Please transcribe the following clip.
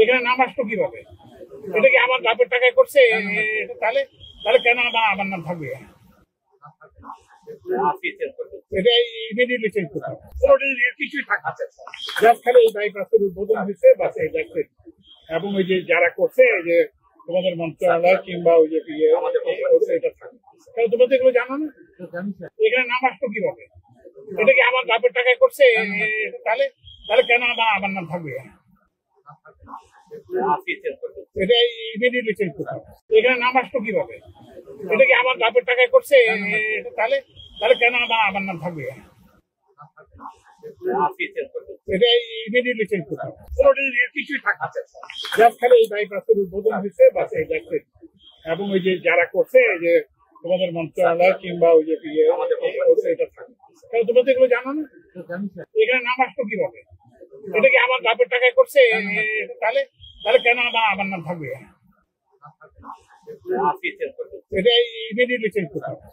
এখানে নাম আসতো কিভাবে? এটা কি আমার বাপের টাকায় করছে? তাহলে তাহলে কেন আমার নাম থাকবে? এটা ইমিডিয়েটলি চেঞ্জ করতে হবে। কিছুই থাকছে জাস্ট খালি এই বাইপাসের উদ্বোধন হয়েছে, বাস এই যাচ্ছে। এবং ওই যে যারা করছে, এই যে তোমাদের মন্ত্রণালয় কিংবা ওই যে এটা থাকে, তাহলে তোমরা তো এগুলো জানো না। এখানে নাম আসতো কিভাবে? এটা কি আমার বাপের টাকায় করছে? তাহলে তাহলে কেন আমার নাম থাকবে? এটা ইমিডিয়েটলি চেঞ্জ করতে হবে। এখানে নাম আসতো কিভাবে? এটা কি আমার বাপের টাকায় করছে? তাহলে তাহলে কেন আমার নাম থাকবে? এটা ইমিডিয়েটলি চেঞ্জ করতে হবে। কিছুই থাকছে জাস্ট খালি এই বাইপাসের উদ্বোধন হয়েছে, বাস এই যাচ্ছে। এবং ওই যে যারা করছে, এই যে তোমাদের মন্ত্রণালয় কিংবা ওই যে এটা থাকে, তাহলে তোমরা তো এগুলো জানো না। এখানে নাম আসতো কিভাবে? এটা কি আমার বাপের টাকায় করছে? তাহলে তাহলে কেন আমার নাম থাকবে? এটা ইমিডিয়েটলি চেঞ্জ করতে হবে।